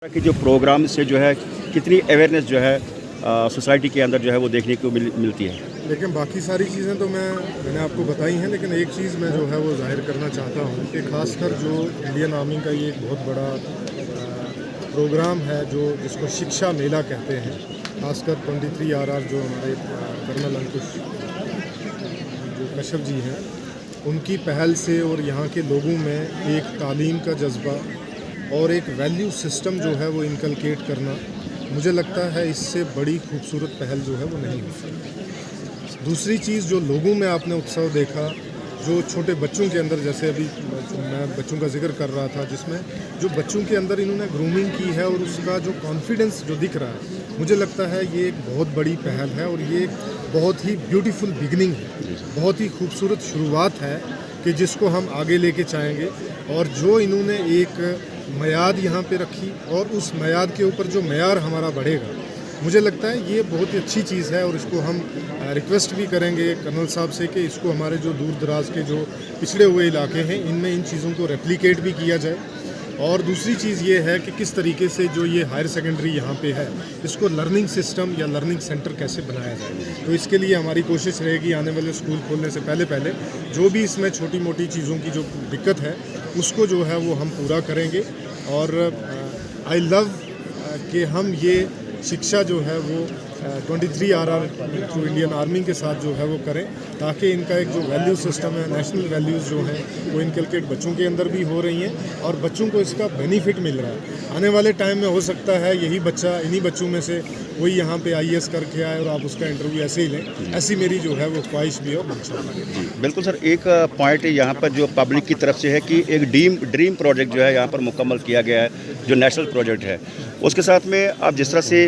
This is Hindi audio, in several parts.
कि जो प्रोग्राम से जो है कितनी अवेयरनेस जो है सोसाइटी के अंदर जो है वो देखने को मिलती है। लेकिन बाकी सारी चीज़ें तो मैंने आपको बताई हैं, लेकिन एक चीज़ मैं जो है वो जाहिर करना चाहता हूँ कि ख़ासकर जो इंडियन आर्मी का ये एक बहुत बड़ा प्रोग्राम है जिसको शिक्षा मेला कहते हैं, ख़ासकर 23 RR जो हमारे कर्नल अंकुश जो कश्यप जी हैं उनकी पहल से और यहाँ के लोगों में एक तालीम का जज्बा और एक वैल्यू सिस्टम जो है वो इनकलकेट करना, मुझे लगता है इससे बड़ी खूबसूरत पहल जो है वो नहीं हो सकती। दूसरी चीज़ जो लोगों में आपने उत्सव देखा, जो छोटे बच्चों के अंदर, जैसे अभी मैं बच्चों का जिक्र कर रहा था, जिसमें जो बच्चों के अंदर इन्होंने ग्रूमिंग की है और उसका जो कॉन्फिडेंस जो दिख रहा है, मुझे लगता है ये एक बहुत बड़ी पहल है और ये एक बहुत ही ब्यूटीफुल बिगनिंग है, बहुत ही खूबसूरत शुरुआत है कि जिसको हम आगे लेके चाहेंगे। और जो इन्होंने एक मयाद यहाँ पे रखी और उस मयाद के ऊपर जो मयार हमारा बढ़ेगा, मुझे लगता है ये बहुत ही अच्छी चीज़ है। और इसको हम रिक्वेस्ट भी करेंगे कर्नल साहब से कि इसको हमारे जो दूर दराज के जो पिछड़े हुए इलाके हैं इनमें इन चीज़ों को रेप्लिकेट भी किया जाए। और दूसरी चीज़ ये है कि किस तरीके से जो ये हायर सेकेंडरी यहाँ पे है इसको लर्निंग सिस्टम या लर्निंग सेंटर कैसे बनाया जाए। तो इसके लिए हमारी कोशिश रहेगी आने वाले स्कूल खोलने से पहले जो भी इसमें छोटी मोटी चीज़ों की जो दिक्कत है उसको जो है वो हम पूरा करेंगे। और आई लव कि हम ये शिक्षा जो है वो 23 RR जो इंडियन आर्मी के साथ जो है वो करें, ताकि इनका एक जो वैल्यू सिस्टम है, नेशनल वैल्यूज़ जो हैं वो इनकलकेट बच्चों के अंदर भी हो रही हैं और बच्चों को इसका बेनिफिट मिल रहा है। आने वाले टाइम में हो सकता है यही बच्चा, इन्हीं बच्चों में से वही यहाँ पे IAS करके आए और आप उसका इंटरव्यू ऐसे ही लें, ऐसी मेरी जो है वो ख्वाहिश भी है। बिल्कुल सर, एक पॉइंट यहाँ पर जो पब्लिक की तरफ से है कि एक ड्रीम प्रोजेक्ट जो है यहाँ पर मुकम्मल किया गया है, जो नेशनल प्रोजेक्ट है। उसके साथ में अब जिस तरह से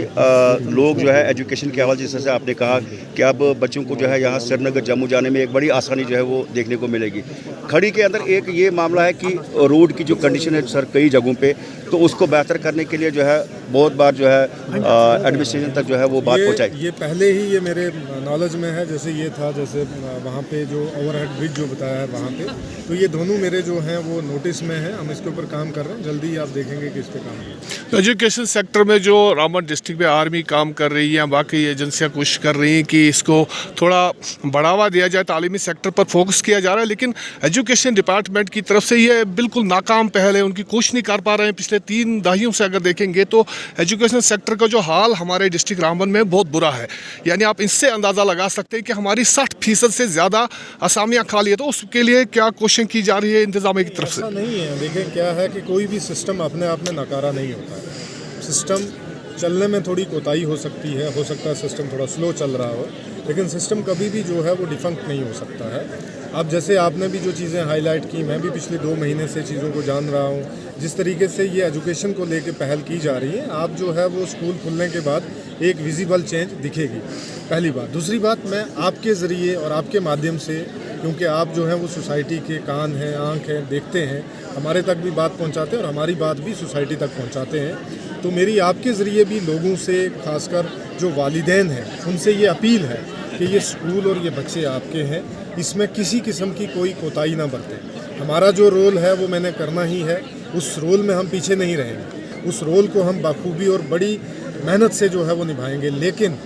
लोग जो है एजुकेशन के हवाले से आपने कहा कि अब बच्चों को जो है यहाँ श्रीनगर जम्मू जाने में एक बड़ी आसानी जो है वो देखने को मिलेगी। खड़ी के अंदर एक ये मामला है कि रोड की जो कंडीशन है सर कई जगहों पे, तो उसको बेहतर करने के लिए जो है बहुत बार जो है एडमिनिस्ट्रेशन तक जो है वो बात पहुँचाई। ये पहले ही ये मेरे नॉलेज में है, जैसे ये था, जैसे वहाँ पे जो ओवरहेड ब्रिज जो बताया है वहाँ पे, तो ये दोनों मेरे जो हैं वो नोटिस में है, हम इसके ऊपर काम कर रहे हैं, जल्दी आप देखेंगे कि इस पर काम करें। एजुकेशन सेक्टर में जो रामबन डिस्ट्रिक्ट में आर्मी काम कर रही है, बाकी एजेंसियाँ कोशिश कर रही हैं कि इसको थोड़ा बढ़ावा दिया जाए, तालीमी सेक्टर पर फोकस किया जा रहा है, लेकिन एजुकेशन डिपार्टमेंट की तरफ से ये बिल्कुल नाकाम पहल है, उनकी कोशिश नहीं कर पा रहे हैं। पिछले 3 दहाइयों से अगर देखेंगे तो एजुकेशन सेक्टर का जो हाल हमारे डिस्ट्रिक्ट रामबन में बहुत बुरा है। यानी आप इससे अंदाज़ा लगा सकते हैं कि हमारी 60% से ज़्यादा असामियाँ खाली है। तो उसके लिए क्या कोशिश की जा रही है इंतजामिया की तरफ से? ऐसा नहीं है, देखें क्या है कि कोई भी सिस्टम अपने आप में नकारा नहीं होता है। सिस्टम चलने में थोड़ी कोताही हो सकती है, हो सकता है सिस्टम थोड़ा स्लो चल रहा हो, लेकिन सिस्टम कभी भी जो है वो डिफंक्ट नहीं हो सकता है। अब जैसे आपने भी जो चीज़ें हाईलाइट की, मैं भी पिछले 2 महीने से चीज़ों को जान रहा हूँ, जिस तरीके से ये एजुकेशन को लेके पहल की जा रही है, आप जो है वो स्कूल खुलने के बाद एक विजिबल चेंज दिखेगी, पहली बात। दूसरी बात, मैं आपके ज़रिए और आपके माध्यम से, क्योंकि आप जो है वो सोसाइटी के कान हैं, आँख हैं, देखते हैं, हमारे तक भी बात पहुँचाते हैं और हमारी बात भी सोसाइटी तक पहुँचाते हैं, तो मेरी आपके ज़रिए भी लोगों से, खासकर जो वालिदैन हैं, उनसे ये अपील है कि ये स्कूल और ये बच्चे आपके हैं, इसमें किसी किस्म की कोई कोताही ना बरतें। हमारा जो रोल है वो मैंने करना ही है, उस रोल में हम पीछे नहीं रहेंगे, उस रोल को हम बाखूबी और बड़ी मेहनत से जो है वो निभाएंगे। लेकिन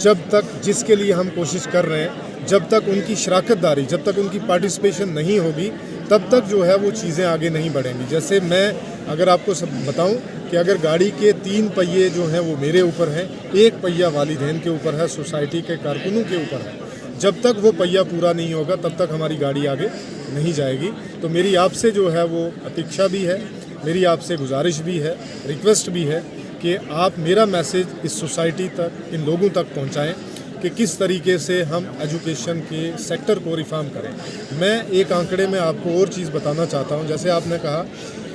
जब तक जिसके लिए हम कोशिश कर रहे हैं, जब तक उनकी शराकतदारी, जब तक उनकी पार्टिसिपेशन नहीं होगी, तब तक जो है वो चीज़ें आगे नहीं बढ़ेंगी। जैसे मैं अगर आपको सब बताऊं कि अगर गाड़ी के 3 पहिए जो हैं वो मेरे ऊपर हैं, 1 पहिया वालिदैन के ऊपर है, सोसाइटी के कारकुनों के ऊपर है, जब तक वो पहिया पूरा नहीं होगा तब तक हमारी गाड़ी आगे नहीं जाएगी। तो मेरी आपसे जो है वो अपेक्षा भी है, मेरी आपसे गुजारिश भी है, रिक्वेस्ट भी है कि आप मेरा मैसेज इस सोसाइटी तक, इन लोगों तक पहुंचाएं कि किस तरीके से हम एजुकेशन के सेक्टर को रिफॉर्म करें। मैं एक आंकड़े में आपको और चीज़ बताना चाहता हूं, जैसे आपने कहा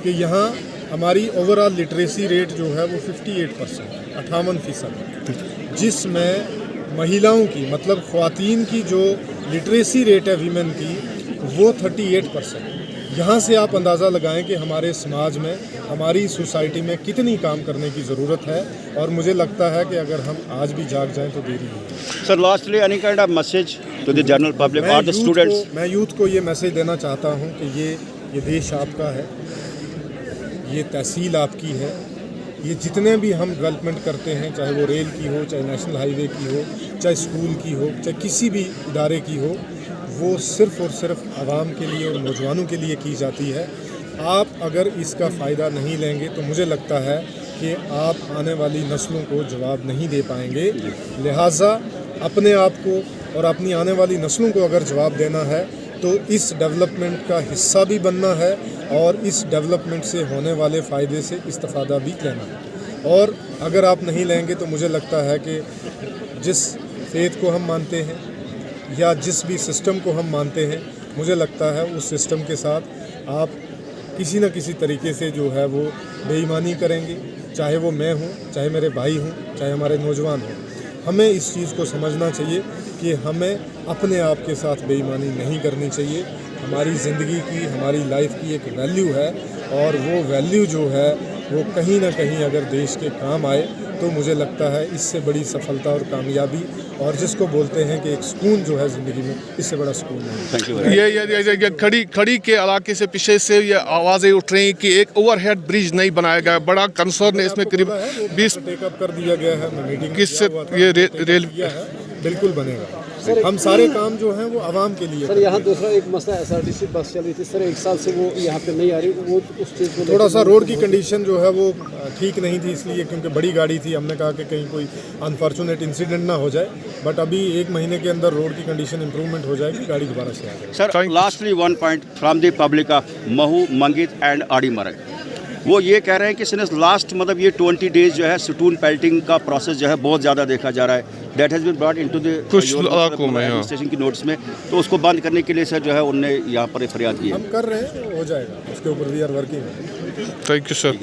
कि यहाँ हमारी ओवरऑल लिटरेसी रेट जो है वो 58%, 58%, जिसमें महिलाओं की, मतलब ख्वातीन की जो लिटरेसी रेट है वीमेन की, वो 38%। यहाँ से आप अंदाज़ा लगाएं कि हमारे समाज में, हमारी सोसाइटी में कितनी काम करने की ज़रूरत है। और मुझे लगता है कि अगर हम आज भी जाग जाएं तो देरी नहीं। Sir, lastly any kind of message to the general public और द स्टूडेंट्स? मैं यूथ को ये मैसेज देना चाहता हूँ कि ये देश आपका है, ये तहसील आपकी है, ये जितने भी हम डेवलपमेंट करते हैं, चाहे वो रेल की हो, चाहे नेशनल हाईवे की हो, चाहे स्कूल की हो, चाहे किसी भी इदारे की हो, वो सिर्फ़ और सिर्फ आवाम के लिए और नौजवानों के लिए की जाती है। आप अगर इसका फ़ायदा नहीं लेंगे तो मुझे लगता है कि आप आने वाली नस्लों को जवाब नहीं दे पाएंगे। लिहाजा अपने आप को और अपनी आने वाली नस्लों को अगर जवाब देना है तो इस डेवलपमेंट का हिस्सा भी बनना है और इस डेवलपमेंट से होने वाले फ़ायदे से इस्तिफ़ादा भी लेना है। और अगर आप नहीं लेंगे तो मुझे लगता है कि जिस फेथ को हम मानते हैं या जिस भी सिस्टम को हम मानते हैं, मुझे लगता है उस सिस्टम के साथ आप किसी न किसी तरीके से जो है वो बेईमानी करेंगे, चाहे वो मैं हूँ, चाहे मेरे भाई हूँ, चाहे हमारे नौजवान हों। हमें इस चीज़ को समझना चाहिए कि हमें अपने आप के साथ बेईमानी नहीं करनी चाहिए। हमारी ज़िंदगी की, हमारी लाइफ की एक वैल्यू है और वो वैल्यू जो है वो कहीं ना कहीं अगर देश के काम आए तो मुझे लगता है इससे बड़ी सफलता और कामयाबी और जिसको बोलते हैं कि एक सुकून जो है ज़िंदगी में, इससे बड़ा सुकून नहीं। Thank you. ये खड़ी के इलाके से पीछे से ये आवाज़ें उठ रही हैं कि एक ओवरहेड ब्रिज नहीं बनाया गया, बड़ा कंसर्न है इसमें। करीब 20 टेकअप कर दिया गया है, मैं मीटिंग किससे किया हुआ था, ये टेकअप रेल किया है, बिल्कुल बनेगा। हम सारे काम जो हैं वो आवाम के लिए सर यहाँ दूसरा एक मसला एसआरटीसी बस चल रही थी सर, 1 साल से वो यहाँ पे नहीं आ रही, वो उस चीज़ को थोड़ा सा रोड की कंडीशन जो है वो ठीक नहीं थी, इसलिए क्योंकि बड़ी गाड़ी थी, हमने कहा कि कहीं कोई अनफॉर्चुनेट इंसिडेंट ना हो जाए। बट अभी 1 महीने के अंदर रोड की कंडीशन इंप्रूवमेंट हो जाएगी, गाड़ी दोबारा से आ जाएगी। Sir lastly one point from the public of Mhow, मंगित एंड आड़ीमरग, वो ये कह रहे हैं कि सिंस लास्ट मतलब ये 20 डेज जो है स्टोन पेल्टिंग का प्रोसेस जो है बहुत ज़्यादा देखा जा रहा है। That has been brought into the कुछ इलाकों में एडमिनिस्ट्रेशन की नोट्स में, तो उसको बंद करने के लिए सर जो है उनने यहाँ पर फरियाद की है। हम कर रहे हैं, हो जाएगा, उसके ऊपर we are working. Thank you sir.